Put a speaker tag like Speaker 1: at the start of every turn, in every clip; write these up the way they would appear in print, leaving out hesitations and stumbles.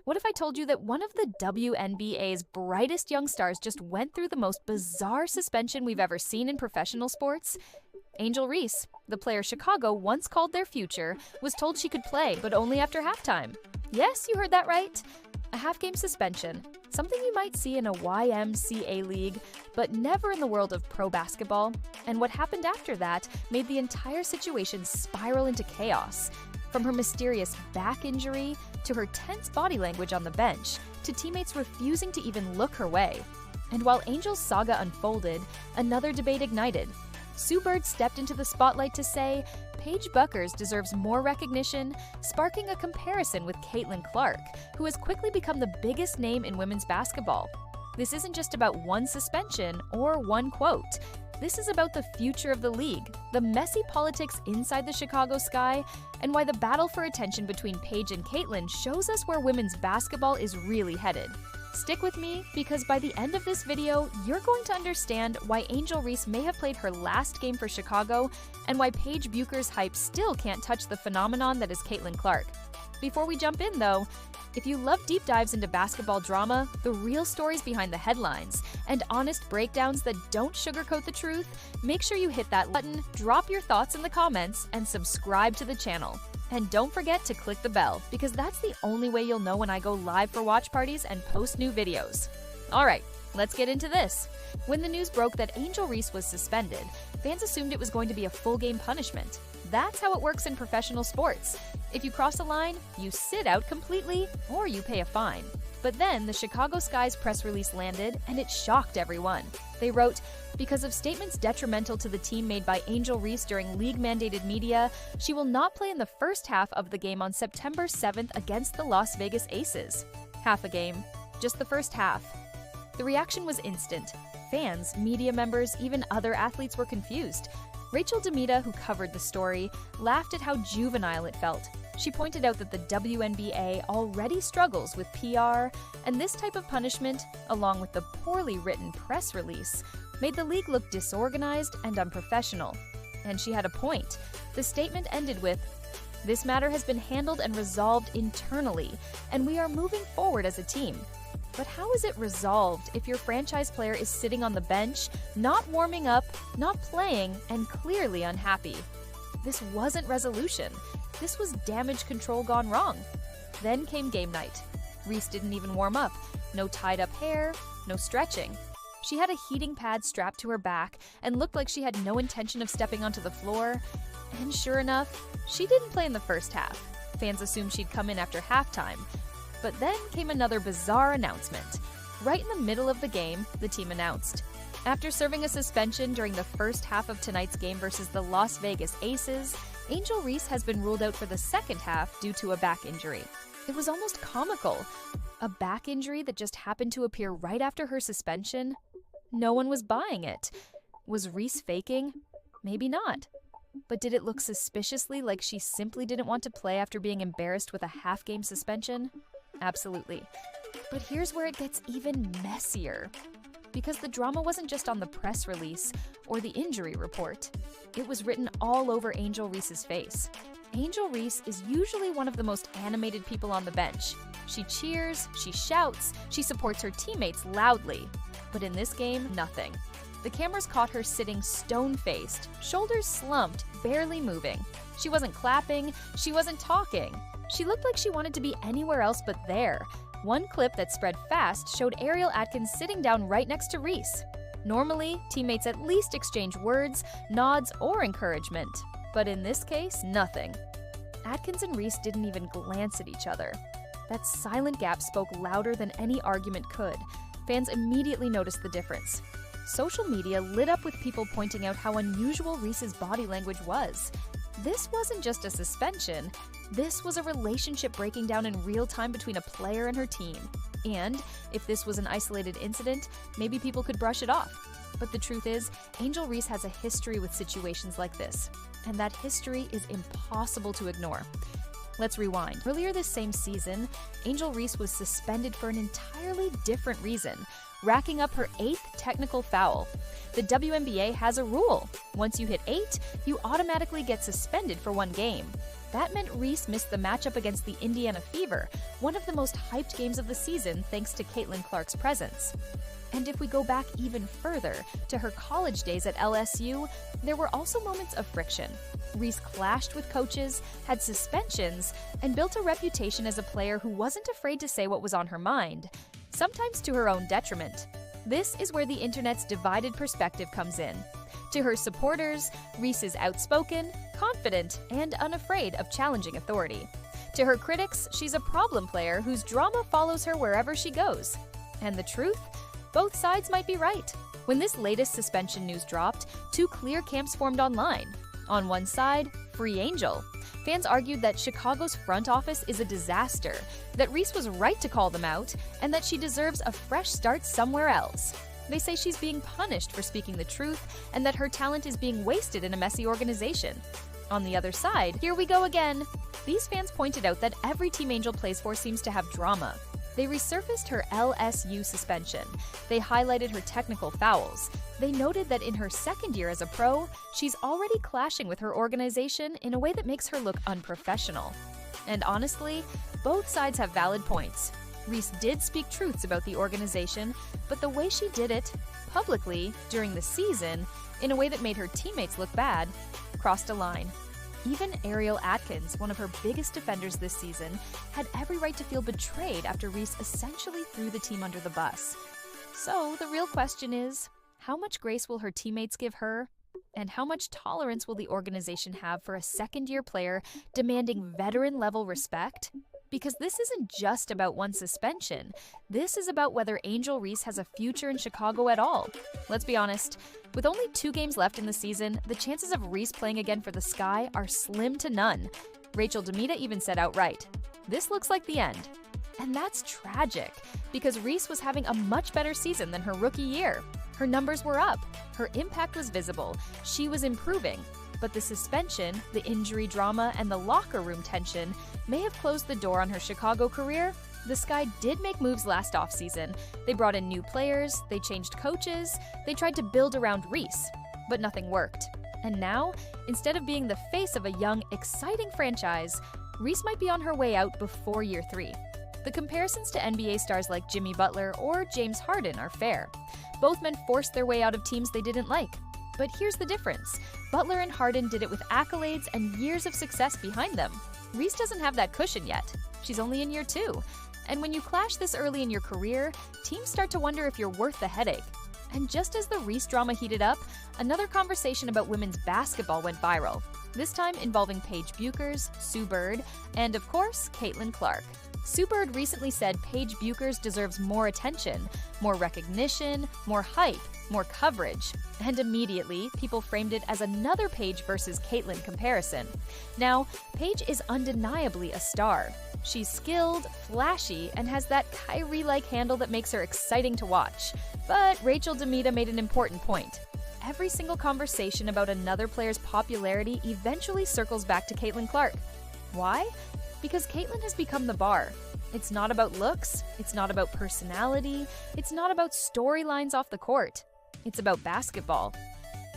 Speaker 1: What if I told you that one of the WNBA's brightest young stars just went through the most bizarre suspension we've ever seen in professional sports? Angel Reese, the player Chicago once called their future, was told she could play, but only after halftime. Yes, you heard that right. A half-game suspension, something you might see in a YMCA league, but never in the world of pro basketball. And what happened after that made the entire situation spiral into chaos. From her mysterious back injury, to her tense body language on the bench, to teammates refusing to even look her way. And while Angel's saga unfolded, another debate ignited. Sue Bird stepped into the spotlight to say, Paige Bueckers deserves more recognition, sparking a comparison with Caitlin Clark, who has quickly become the biggest name in women's basketball. This isn't just about one suspension or one quote. This is about the future of the league, the messy politics inside the Chicago sky, and why the battle for attention between Paige and Caitlin shows us where women's basketball is really headed. Stick with me, because by the end of this video, you're going to understand why Angel Reese may have played her last game for Chicago, and why Paige Bueckers' hype still can't touch the phenomenon that is Caitlin Clark. Before we jump in, though, if you love deep dives into basketball drama, the real stories behind the headlines, and honest breakdowns that don't sugarcoat the truth, make sure you hit that button, drop your thoughts in the comments, and subscribe to the channel. And don't forget to click the bell, because that's the only way you'll know when I go live for watch parties and post new videos. Alright, let's get into this. When the news broke that Angel Reese was suspended, fans assumed it was going to be a full-game punishment. That's how it works in professional sports. If you cross a line, you sit out completely, or you pay a fine. But then the Chicago Sky's press release landed, and it shocked everyone. They wrote, because of statements detrimental to the team made by Angel Reese during league-mandated media, she will not play in the first half of the game on September 7th against the Las Vegas Aces. Half a game. Just the first half. The reaction was instant. Fans, media members, even other athletes were confused. Rachel Demita, who covered the story, laughed at how juvenile it felt. She pointed out that the WNBA already struggles with PR, and this type of punishment, along with the poorly written press release, made the league look disorganized and unprofessional. And she had a point. The statement ended with, "This matter has been handled and resolved internally, and we are moving forward as a team." But how is it resolved if your franchise player is sitting on the bench, not warming up, not playing, and clearly unhappy? This wasn't resolution. This was damage control gone wrong. Then came game night. Reese didn't even warm up. No tied-up hair, no stretching. She had a heating pad strapped to her back and looked like she had no intention of stepping onto the floor. And sure enough, she didn't play in the first half. Fans assumed she'd come in after halftime. But then came another bizarre announcement. Right in the middle of the game, the team announced, after serving a suspension during the first half of tonight's game versus the Las Vegas Aces, Angel Reese has been ruled out for the second half due to a back injury. It was almost comical. A back injury that just happened to appear right after her suspension? No one was buying it. Was Reese faking? Maybe not. But did it look suspiciously like she simply didn't want to play after being embarrassed with a half-game suspension? Absolutely. But here's where it gets even messier. Because the drama wasn't just on the press release or the injury report. It was written all over Angel Reese's face. Angel Reese is usually one of the most animated people on the bench. She cheers, she shouts, she supports her teammates loudly. But in this game, nothing. The cameras caught her sitting stone-faced, shoulders slumped, barely moving. She wasn't clapping, she wasn't talking. She looked like she wanted to be anywhere else but there. One clip that spread fast showed Ariel Atkins sitting down right next to Reese. Normally, teammates at least exchange words, nods, or encouragement. But in this case, nothing. Atkins and Reese didn't even glance at each other. That silent gap spoke louder than any argument could. Fans immediately noticed the difference. Social media lit up with people pointing out how unusual Reese's body language was. This wasn't just a suspension. This was a relationship breaking down in real time between a player and her team. And if this was an isolated incident, maybe people could brush it off. But the truth is, Angel Reese has a history with situations like this. And that history is impossible to ignore. Let's rewind. Earlier this same season, Angel Reese was suspended for an entirely different reason, racking up her 8th technical foul. The WNBA has a rule. Once you hit 8, you automatically get suspended for 1 game. That meant Reese missed the matchup against the Indiana Fever, one of the most hyped games of the season thanks to Caitlin Clark's presence. And if we go back even further, to her college days at LSU, there were also moments of friction. Reese clashed with coaches, had suspensions, and built a reputation as a player who wasn't afraid to say what was on her mind, sometimes to her own detriment. This is where the internet's divided perspective comes in. To her supporters, Reese is outspoken, confident, and unafraid of challenging authority. To her critics, she's a problem player whose drama follows her wherever she goes. And the truth? Both sides might be right. When this latest suspension news dropped, two clear camps formed online. On one side, Free Angel. Fans argued that Chicago's front office is a disaster, that Reese was right to call them out, and that she deserves a fresh start somewhere else. They say she's being punished for speaking the truth and that her talent is being wasted in a messy organization. On the other side, here we go again. These fans pointed out that every team Angel plays for seems to have drama. They resurfaced her LSU suspension. They highlighted her technical fouls. They noted that in her second year as a pro, she's already clashing with her organization in a way that makes her look unprofessional. And honestly, both sides have valid points. Reese did speak truths about the organization, but the way she did it, publicly, during the season, in a way that made her teammates look bad, crossed a line. Even Ariel Atkins, one of her biggest defenders this season, had every right to feel betrayed after Reese essentially threw the team under the bus. So the real question is, how much grace will her teammates give her? And how much tolerance will the organization have for a second-year player demanding veteran-level respect? Because this isn't just about one suspension. This is about whether Angel Reese has a future in Chicago at all. Let's be honest, with only 2 games left in the season, the chances of Reese playing again for the Sky are slim to none. Rachel Demita even said outright, "This looks like the end." And that's tragic, because Reese was having a much better season than her rookie year. Her numbers were up, her impact was visible, she was improving. But the suspension, the injury drama, and the locker room tension may have closed the door on her Chicago career. The Sky did make moves last offseason. They brought in new players, they changed coaches, they tried to build around Reese, but nothing worked. And now, instead of being the face of a young, exciting franchise, Reese might be on her way out before year 3. The comparisons to NBA stars like Jimmy Butler or James Harden are fair. Both men forced their way out of teams they didn't like. But here's the difference. Butler and Harden did it with accolades and years of success behind them. Reese doesn't have that cushion yet. She's only in year 2. And when you clash this early in your career, teams start to wonder if you're worth the headache. And just as the Reese drama heated up, another conversation about women's basketball went viral. This time involving Paige Bueckers, Sue Bird, and of course, Caitlin Clark. Sue Bird recently said Paige Bueckers deserves more attention, more recognition, more hype, more coverage. And immediately, people framed it as another Paige versus Caitlin comparison. Now, Paige is undeniably a star. She's skilled, flashy, and has that Kyrie-like handle that makes her exciting to watch. But Rachel Demita made an important point. Every single conversation about another player's popularity eventually circles back to Caitlin Clark. Why? Because Caitlin has become the bar. It's not about looks, it's not about personality, it's not about storylines off the court. It's about basketball.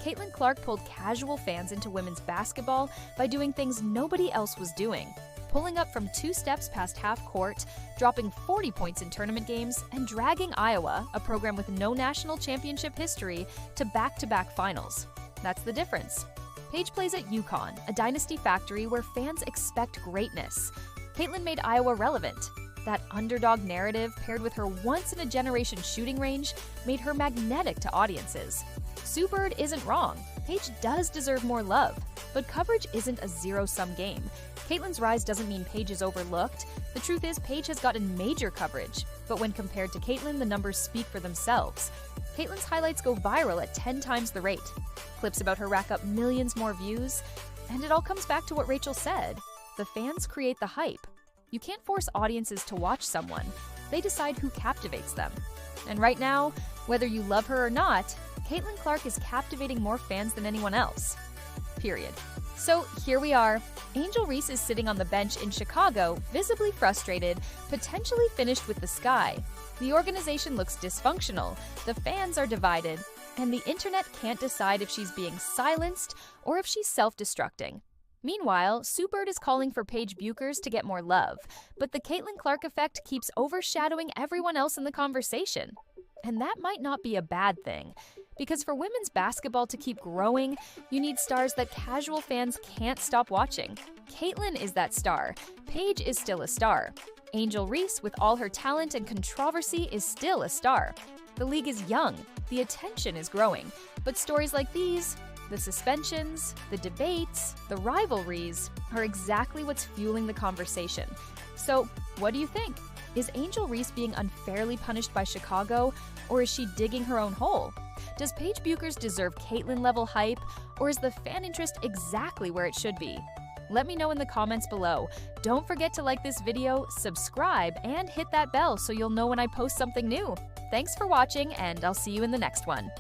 Speaker 1: Caitlin Clark pulled casual fans into women's basketball by doing things nobody else was doing. Pulling up from 2 steps past half court, dropping 40 points in tournament games, and dragging Iowa, a program with no national championship history, to back-to-back finals. That's the difference. Paige plays at UConn, a dynasty factory where fans expect greatness. Caitlin made Iowa relevant. That underdog narrative, paired with her once-in-a-generation shooting range, made her magnetic to audiences. Sue Bird isn't wrong. Paige does deserve more love, but coverage isn't a zero-sum game. Caitlin's rise doesn't mean Paige is overlooked. The truth is, Paige has gotten major coverage, but when compared to Caitlin, the numbers speak for themselves. Caitlin's highlights go viral at 10 times the rate. Clips about her rack up millions more views, and it all comes back to what Rachel said. The fans create the hype. You can't force audiences to watch someone. They decide who captivates them. And right now, whether you love her or not, Caitlin Clark is captivating more fans than anyone else. Period. So here we are. Angel Reese is sitting on the bench in Chicago, visibly frustrated, potentially finished with the Sky. The organization looks dysfunctional, the fans are divided, and the internet can't decide if she's being silenced or if she's self-destructing. Meanwhile, Sue Bird is calling for Paige Bueckers to get more love, but the Caitlin Clark effect keeps overshadowing everyone else in the conversation. And that might not be a bad thing, because for women's basketball to keep growing, you need stars that casual fans can't stop watching. Caitlin is that star. Paige is still a star. Angel Reese, with all her talent and controversy, is still a star. The league is young, the attention is growing, but stories like these, the suspensions, the debates, the rivalries, are exactly what's fueling the conversation. So, what do you think? Is Angel Reese being unfairly punished by Chicago, or is she digging her own hole? Does Paige Bueckers deserve Caitlin-level hype, or is the fan interest exactly where it should be? Let me know in the comments below. Don't forget to like this video, subscribe, and hit that bell so you'll know when I post something new. Thanks for watching, and I'll see you in the next one.